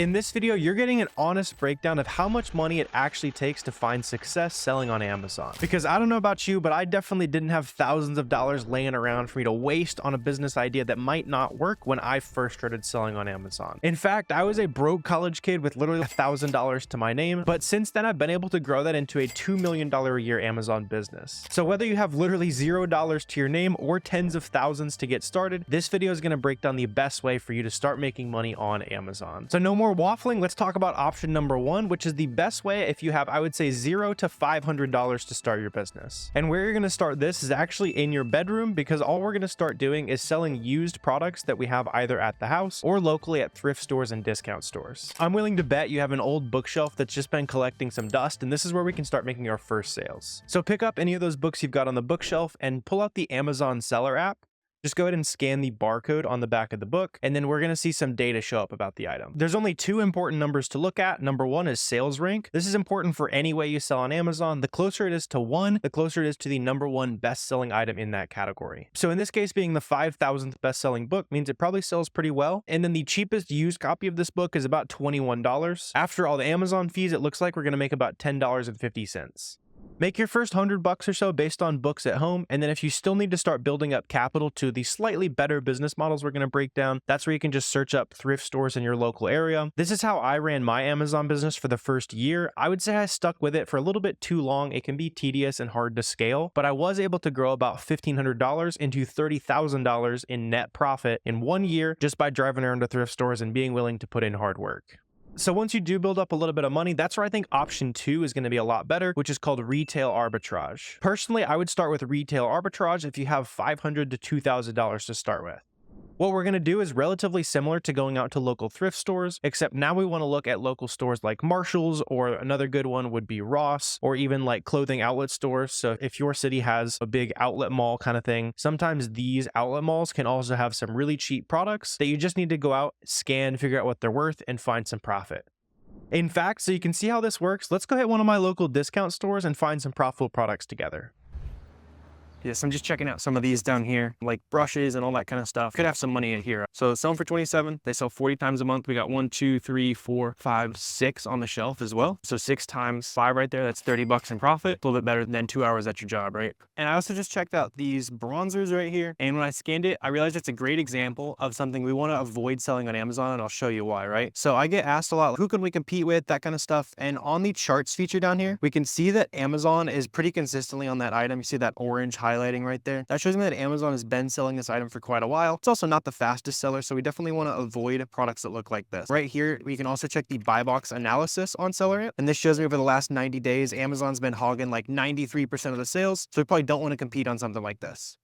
In this video, you're getting an honest breakdown of how much money it actually takes to find success selling on Amazon. Because I don't know about you, but I definitely didn't have thousands of dollars laying around for me to waste on a business idea that might not work when I first started selling on Amazon. In fact, I was a broke college kid with literally $1,000 to my name, but since then I've been able to grow that into a $2 million a year Amazon business. So whether you have literally $0 to your name or tens of thousands to get started, this video is going to break down the best way for you to start making money on Amazon. So no more waffling, let's talk about option number one, which is the best way if you have, I would say, $0 to $500 to start your business. And where you're going to start this is actually in your bedroom, because all we're going to start doing is selling used products that we have either at the house or locally at thrift stores and discount stores. I'm willing to bet you have an old bookshelf that's just been collecting some dust, and this is where we can start making our first sales. So pick up any of those books you've got on the bookshelf and pull out the Amazon Seller app. Just go ahead and scan the barcode on the back of the book, and then we're going to see some data show up about the item. There's only two important numbers to look at. Number one is sales rank. This is important for any way you sell on Amazon. The closer it is to 1, the closer it is to the number 1 best-selling item in that category. So in this case, being the 5,000th best-selling book means it probably sells pretty well. And then the cheapest used copy of this book is about $21. After all the Amazon fees, it looks like we're going to make about $10.50. Make your first $100 or so based on books at home, and then if you still need to start building up capital to the slightly better business models we're going to break down, that's where you can just search up thrift stores in your local area. This is how I ran my Amazon business for the first year. I would say I stuck with it for a little bit too long. It can be tedious and hard to scale, but I was able to grow about $1,500 into $30,000 in net profit in 1 year just by driving around to thrift stores and being willing to put in hard work. So once you do build up a little bit of money, that's where I think option 2 is going to be a lot better, which is called retail arbitrage. Personally, I would start with retail arbitrage if you have $500 to $2,000 to start with. What we're going to do is relatively similar to going out to local thrift stores, except now we want to look at local stores like Marshall's, or another good one would be Ross, or even like clothing outlet stores. So if your city has a big outlet mall kind of thing, sometimes these outlet malls can also have some really cheap products that you just need to go out, scan, figure out what they're worth, and find some profit. In fact, so you can see how this works, let's go hit one of my local discount stores and find some profitable products together. Yes, I'm just checking out some of these down here, like brushes and all that kind of stuff. Could have some money in here. So sell them for 27. They sell 40 times a month. We got 1, 2, 3, 4, 5, 6 on the shelf as well. So 6 times 5 right there, that's $30 in profit. A little bit better than 2 hours at your job, right? And I also just checked out these bronzers right here. And when I scanned it, I realized it's a great example of something we want to avoid selling on Amazon, and I'll show you why, right? So I get asked a lot, who can we compete with, that kind of stuff. And on the charts feature down here, we can see that Amazon is pretty consistently on that item. You see that orange highlighting right there? That shows me that Amazon has been selling this item for quite a while. It's also not the fastest seller, so we definitely want to avoid products that look like this. Right here, we can also check the buy box analysis on SellerAmp, and this shows me over the last 90 days, Amazon's been hogging like 93% of the sales, so we probably don't want to compete on something like this.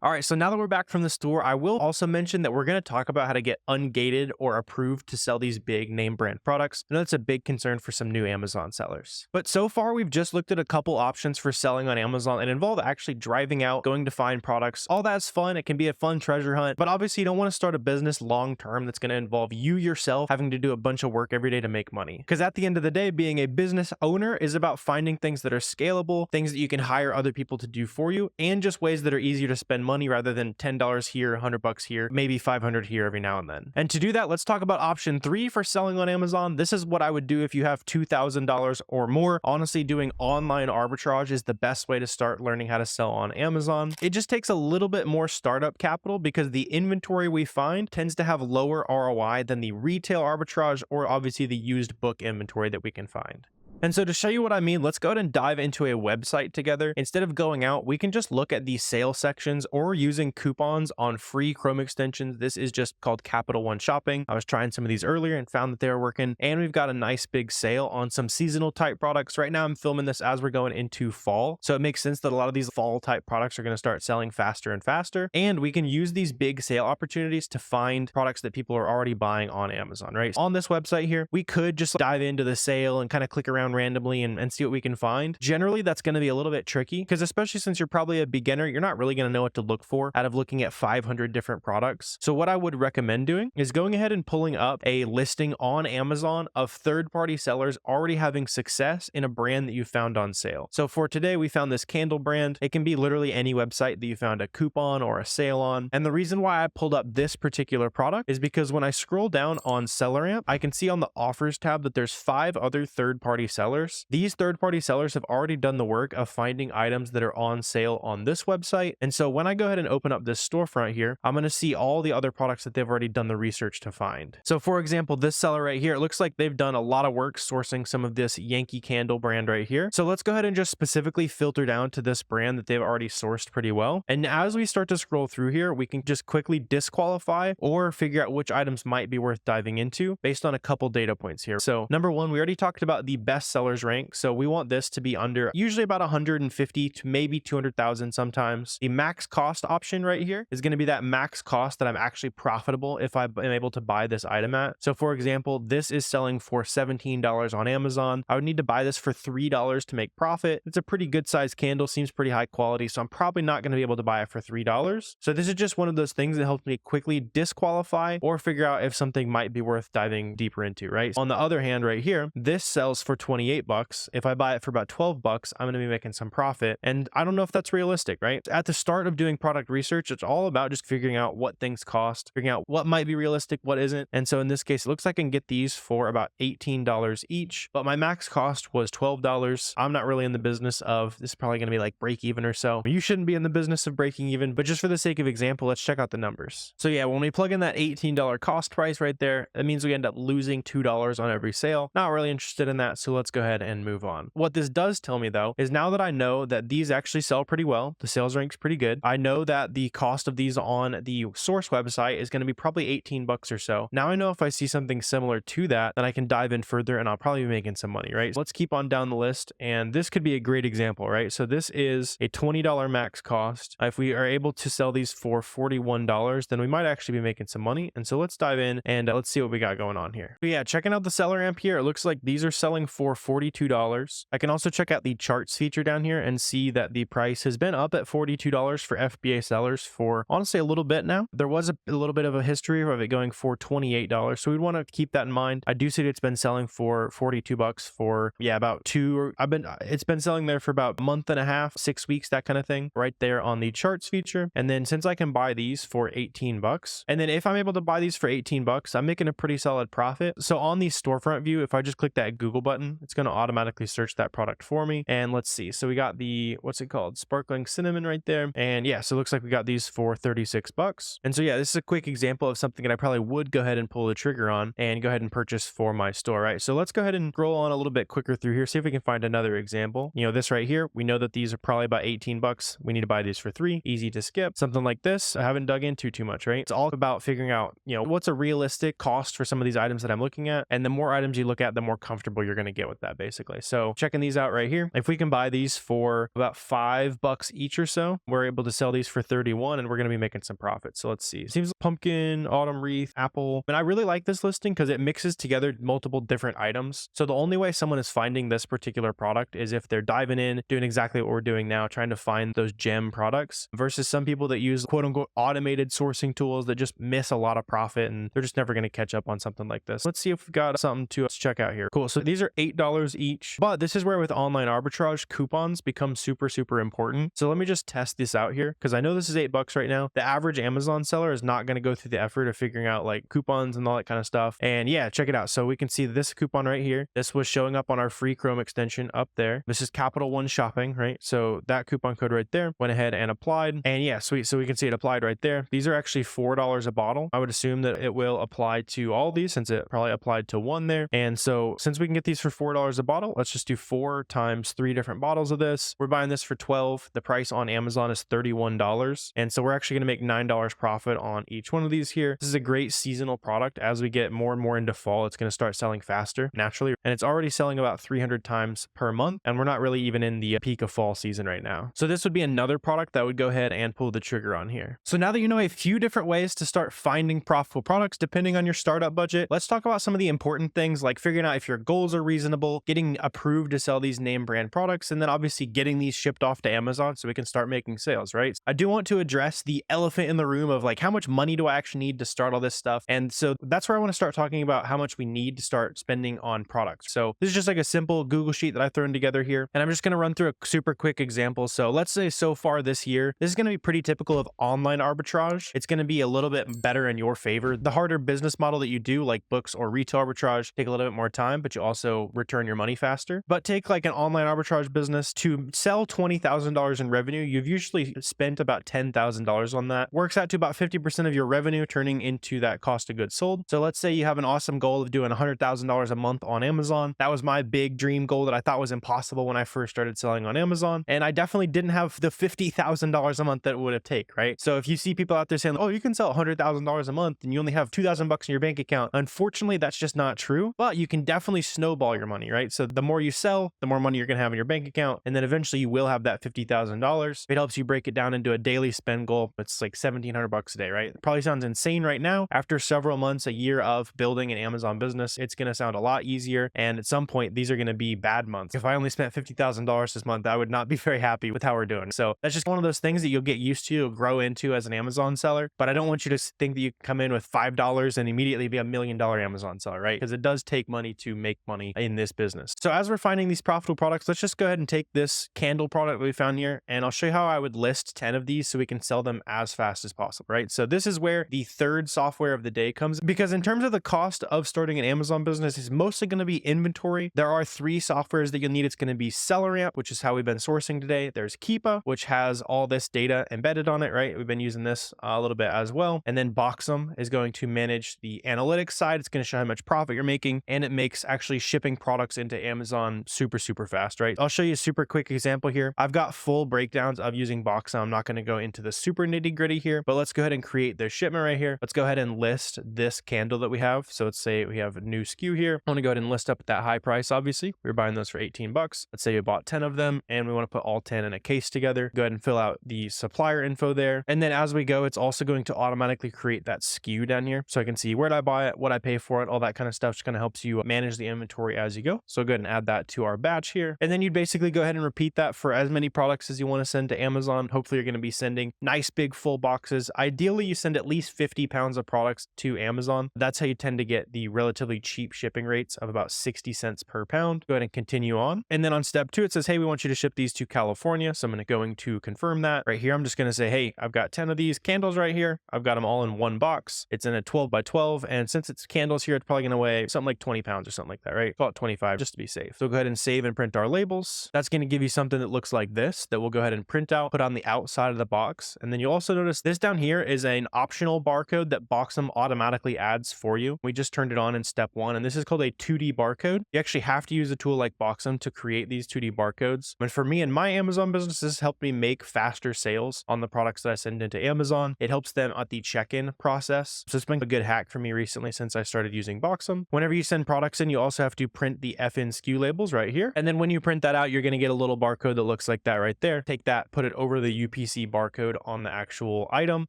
All right, so now that we're back from the store, I will also mention that we're going to talk about how to get ungated or approved to sell these big name brand products. I know that's a big concern for some new Amazon sellers. But so far, we've just looked at a couple options for selling on Amazon and involve actually driving out, going to find products. All that's fun. It can be a fun treasure hunt, but obviously you don't want to start a business long term that's going to involve you yourself having to do a bunch of work every day to make money. Because at the end of the day, being a business owner is about finding things that are scalable, things that you can hire other people to do for you, and just ways that are easier to spend money rather than $10 here, $100 here, maybe $500 here every now and then. And to do that, let's talk about option 3 for selling on Amazon. This is what I would do if you have $2,000 or more. Honestly, doing online arbitrage is the best way to start learning how to sell on Amazon. It just takes a little bit more startup capital because the inventory we find tends to have lower ROI than the retail arbitrage or obviously the used book inventory that we can find. And so to show you what I mean, let's go ahead and dive into a website together. Instead of going out, we can just look at the sale sections or using coupons on free Chrome extensions. This is just called Capital One Shopping. I was trying some of these earlier and found that they were working. And we've got a nice big sale on some seasonal type products. Right now I'm filming this as we're going into fall. So it makes sense that a lot of these fall type products are going to start selling faster and faster. And we can use these big sale opportunities to find products that people are already buying on Amazon, right? On this website here, we could just dive into the sale and kind of click around around randomly and see what we can find. Generally, that's going to be a little bit tricky because especially since you're probably a beginner, you're not really going to know what to look for out of looking at 500 different products. So what I would recommend doing is going ahead and pulling up a listing on Amazon of third-party sellers already having success in a brand that you found on sale. So for today, we found this candle brand. It can be literally any website that you found a coupon or a sale on. And the reason why I pulled up this particular product is because when I scroll down on SellerAmp, I can see on the offers tab that there's 5 other third-party sellers. These third-party sellers have already done the work of finding items that are on sale on this website. And so when I go ahead and open up this storefront here, I'm going to see all the other products that they've already done the research to find. So for example, this seller right here, it looks like they've done a lot of work sourcing some of this Yankee candle brand right here. So let's go ahead and just specifically filter down to this brand that they've already sourced pretty well. And as we start to scroll through here, we can just quickly disqualify or figure out which items might be worth diving into based on a couple data points here. So number one, we already talked about the best sellers rank. So we want this to be under usually about 150 to maybe 200,000 sometimes. The max cost option right here is going to be that max cost that I'm actually profitable if I am able to buy this item at. So for example, this is selling for $17 on Amazon. I would need to buy this for $3 to make profit. It's a pretty good sized candle, seems pretty high quality, so I'm probably not going to be able to buy it for $3. So this is just one of those things that helps me quickly disqualify or figure out if something might be worth diving deeper into, right? On the other hand, right here, this sells for 28 bucks. If I buy it for about 12 bucks, I'm going to be making some profit. And I don't know if that's realistic, right? At the start of doing product research, it's all about just figuring out what things cost, figuring out what might be realistic, what isn't. And so in this case, it looks like I can get these for about $18 each, but my max cost was $12. I'm not really in the business of, this is probably going to be like break even or so. You shouldn't be in the business of breaking even, but just for the sake of example, let's check out the numbers. So yeah, when we plug in that $18 cost price right there, that means we end up losing $2 on every sale. Not really interested in that, so let's go ahead and move on. What this does tell me though, is now that I know that these actually sell pretty well, the sales rank's pretty good. I know that the cost of these on the source website is going to be probably 18 bucks or so. Now I know if I see something similar to that, then I can dive in further and I'll probably be making some money, right? So let's keep on down the list, and this could be a great example, right? So this is a $20 max cost. If we are able to sell these for $41, then we might actually be making some money. And so let's dive in and let's see what we got going on here. But yeah, checking out the SellerAmp here, it looks like these are selling for $42. I can also check out the charts feature down here and see that the price has been up at $42 for FBA sellers for honestly a little bit now. There was a little bit of a history of it going for $28. So we'd want to keep that in mind. I do see that it's been selling for 42 bucks for, yeah, about it's been selling there for about a month and a half, 6 weeks, that kind of thing, right there on the charts feature. And then since I can buy these for 18 bucks, and then if I'm able to buy these for 18 bucks, I'm making a pretty solid profit. So on the storefront view, if I just click that Google button, it's going to automatically search that product for me. And let's see. So we got the, what's it called? Sparkling cinnamon right there. And yeah, so it looks like we got these for 36 bucks. And so yeah, this is a quick example of something that I probably would go ahead and pull the trigger on and go ahead and purchase for my store, right? So let's go ahead and scroll on a little bit quicker through here, see if we can find another example. You know, this right here, we know that these are probably about 18 bucks. We need to buy these for 3, easy to skip. Something like this, I haven't dug into too much, right? It's all about figuring out, you know, what's a realistic cost for some of these items that I'm looking at. And the more items you look at, the more comfortable you're going to get with that basically. So checking these out right here, if we can buy these for about 5 bucks each or so, we're able to sell these for 31 and we're going to be making some profit. So let's see. It seems like pumpkin, autumn wreath, apple. And I really like this listing because it mixes together multiple different items. So the only way someone is finding this particular product is if they're diving in, doing exactly what we're doing now, trying to find those gem products versus some people that use quote unquote automated sourcing tools that just miss a lot of profit and they're just never going to catch up on something like this. Let's see if we've got something to check out here. Cool. So these are $8 each, but this is where with online arbitrage, coupons become super important. So let me just test this out here because I know this is $8 right now. The average Amazon seller is not going to go through the effort of figuring out like coupons and all that kind of stuff. And yeah, check it out. So we can see this coupon right here. This was showing up on our free Chrome extension up there. This is Capital One Shopping, right? So that coupon code right there went ahead and applied. And yeah, sweet. So we can see it applied right there. These are actually $4 a bottle. I would assume that it will apply to all these since it probably applied to one there. And so since we can get these for $4 a bottle, let's just do 4 times 3 different bottles of this. We're buying this for 12. The price on Amazon is $31. And so we're actually going to make $9 profit on each one of these here. This is a great seasonal product. As we get more and more into fall, it's going to start selling faster naturally. And it's already selling about 300 times per month. And we're not really even in the peak of fall season right now. So this would be another product that would go ahead and pull the trigger on here. So now that you know a few different ways to start finding profitable products depending on your startup budget, let's talk about some of the important things like figuring out if your goals are reasonable marketable, getting approved to sell these name brand products, and then obviously getting these shipped off to Amazon so we can start making sales, right? I do want to address the elephant in the room of like, how much money do I actually need to start all this stuff? And so that's where I want to start talking about how much we need to start spending on products. So this is just like a simple Google sheet that I've thrown together here, and I'm just going to run through a super quick example. So let's say so far this year, this is going to be pretty typical of online arbitrage. It's going to be a little bit better in your favor. The harder business model that you do, like books or retail arbitrage, take a little bit more time, but you also return your money faster. But take like an online arbitrage business to sell $20,000 in revenue, you've usually spent about $10,000 on that. Works out to about 50% of your revenue turning into that cost of goods sold. So let's say you have an awesome goal of doing $100,000 a month on Amazon. That was my big dream goal that I thought was impossible when I first started selling on Amazon. And I definitely didn't have the $50,000 a month that it would have taken, right? So if you see people out there saying, oh, you can sell $100,000 a month and you only have $2,000 in your bank account, unfortunately, that's just not true. But you can definitely snowball your money, right? So the more you sell, the more money you're going to have in your bank account. And then eventually you will have that $50,000. It helps you break it down into a daily spend goal. It's like $1,700 a day, right? It probably sounds insane right now. After several months, a year of building an Amazon business, it's going to sound a lot easier. And at some point, these are going to be bad months. If I only spent $50,000 this month, I would not be very happy with how we're doing. So that's just one of those things that you'll get used to, you'll grow into as an Amazon seller. But I don't want you to think that you can come in with $5 and immediately be $1 million Amazon seller, right? Because it does take money to make money in this business. So as we're finding these profitable products, let's just go ahead and take this candle product that we found here, and I'll show you how I would list 10 of these so we can sell them as fast as possible, right? So this is where the third software of the day comes, because in terms of the cost of starting an Amazon business, it's mostly going to be inventory. There are 3 softwares that you'll need. It's going to be SellerAmp, which is how we've been sourcing today. There's Keepa, which has all this data embedded on it, right? We've been using this a little bit as well. And then Boxum is going to manage the analytics side. It's going to show how much profit you're making, and it makes actually shipping products into Amazon super fast, right? I'll show you a super quick example here. I've got full breakdowns of using Boxum. I'm not going to go into the super nitty gritty here, but let's go ahead and create this shipment right here. Let's go ahead and list this candle that we have. So let's say we have a new SKU here. I want to go ahead and list up at that high price. Obviously, we were buying those for 18 bucks. Let's say we bought 10 of them and we want to put all 10 in a case together. Go ahead and fill out the supplier info there. And then as we go, it's also going to automatically create that SKU down here. So I can see where did I buy it, what I pay for it, all that kind of stuff. Just kind of helps you manage the inventory as you go. So go ahead and add that to our batch here. And then you'd basically go ahead and repeat that for as many products as you want to send to Amazon. Hopefully you're going to be sending nice big full boxes. Ideally, you send at least 50 pounds of products to Amazon. That's how you tend to get the relatively cheap shipping rates of about 60 cents per pound. Go ahead and continue on. And then on step 2, it says, hey, we want you to ship these to California. So I'm going to confirm that right here. I'm just going to say, hey, I've got 10 of these candles right here. I've got them all in one box. It's in a 12 by 12. And since it's candles here, it's probably going to weigh something like 20 pounds or something like that, right? Call it 25 just to be safe. So go ahead and save and print our labels. That's going to give you something that looks like this that we'll go ahead and print out, put on the outside of the box. And then you'll also notice this down here is an optional barcode that Boxum automatically adds for you. We just turned it on in step 1, and this is called a 2D barcode. You actually have to use a tool like Boxum to create these 2D barcodes. And for me and my Amazon business, this has helped me make faster sales on the products that I send into Amazon. It helps them at the check-in process. So it's been a good hack for me recently since I started using Boxum. Whenever you send products in, you also have to print the FN SKU labels right here. And then when you print that out, you're going to get a little barcode that looks like that right there. Take that, put it over the UPC barcode on the actual item,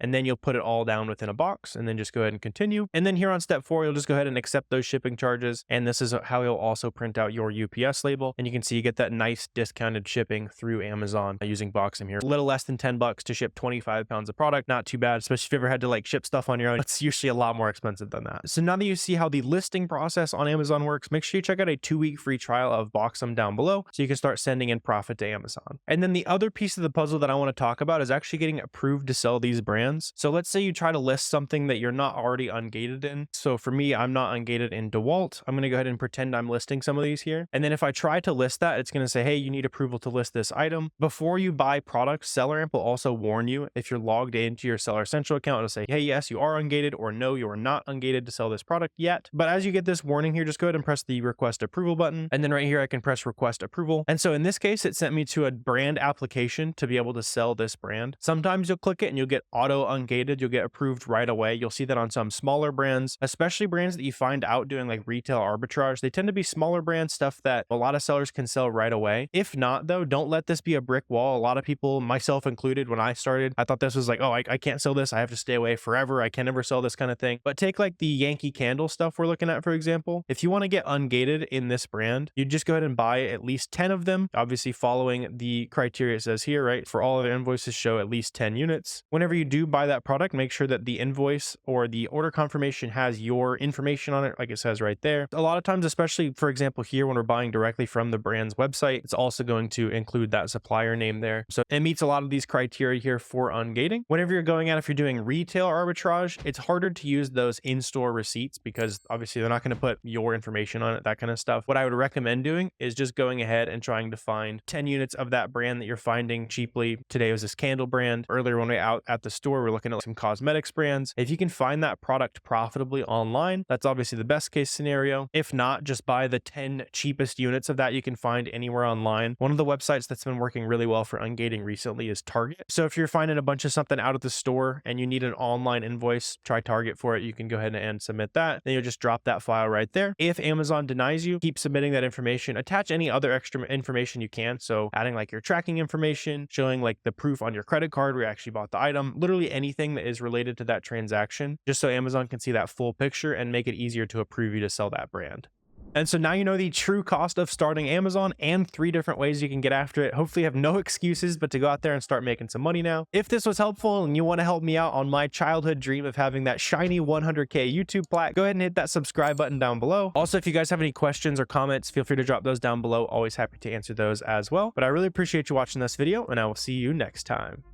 and then you'll put it all down within a box and then just go ahead and continue. And then here on step 4, you'll just go ahead and accept those shipping charges. And this is how you'll also print out your UPS label. And you can see you get that nice discounted shipping through Amazon using Boxum here. A little less than 10 bucks to ship 25 pounds of product. Not too bad, especially if you ever had to like ship stuff on your own. It's usually a lot more expensive than that. So now that you see how the listing process on Amazon works, make sure you check out a 2-week free trial of Boxum down below so you can start sending in profit to Amazon. And then the other piece of the puzzle that I want to talk about is actually getting approved to sell these brands. So let's say you try to list something that you're not already ungated in. So for me, I'm not ungated in DeWalt. I'm going to go ahead and pretend I'm listing some of these here. And then if I try to list that, it's going to say, hey, you need approval to list this item. Before you buy products, SellerAmp will also warn you if you're logged into your Seller Central account. It'll say, hey, yes, you are ungated, or no, you are not ungated to sell this product yet. But as you get this warning here, just go ahead and press the request approval button. And then right here, I can press request approval. And so in this case, it sent me to a brand application to be able to sell this brand. Sometimes you'll click it and you'll get auto ungated. You'll get approved right away. You'll see that on some smaller brands, especially brands that you find out doing like retail arbitrage. They tend to be smaller brand stuff that a lot of sellers can sell right away. If not, though, don't let this be a brick wall. A lot of people, myself included, when I started, I thought this was like, oh, I can't sell this. I have to stay away forever. I can never sell this kind of thing. But take like the Yankee Candle stuff we're looking at, for example. If you want to get ungated in this brand, you just go ahead and buy at least 10 of them, obviously following the criteria it says here, right? For all of the invoices, show at least 10 units. Whenever you do buy that product, make sure that the invoice or the order confirmation has your information on it, like it says right there. A lot of times, especially for example here, when we're buying directly from the brand's website, it's also going to include that supplier name there. So it meets a lot of these criteria here for ungating. Whenever you're going out, if you're doing retail arbitrage, it's harder to use those in-store receipts because obviously they're not going to put your information on it, that kind of stuff. What I would recommend doing is just going ahead and trying to find 10 units of that brand that you're finding cheaply. Today was this candle brand. Earlier when we were out at the store, we're looking at some cosmetics brands. If you can find that product profitably online, that's obviously the best case scenario. If not, just buy the 10 cheapest units of that you can find anywhere online. One of the websites that's been working really well for ungating recently is Target. So if you're finding a bunch of something out at the store and you need an online invoice, try Target for it. You can go ahead and submit that. Then you'll just drop that file right there. If Amazon denies you, keep submitting that information. Attach any other extra information you can. So adding like your tracking information, showing like the proof on your credit card where you actually bought the item, literally anything that is related to that transaction, just so Amazon can see that full picture and make it easier to approve you to sell that brand. And so now you know the true cost of starting Amazon and 3 different ways you can get after it. Hopefully you have no excuses but to go out there and start making some money now. If this was helpful and you want to help me out on my childhood dream of having that shiny 100K YouTube plaque, go ahead and hit that subscribe button down below. Also, if you guys have any questions or comments, feel free to drop those down below. Always happy to answer those as well. But I really appreciate you watching this video, and I will see you next time.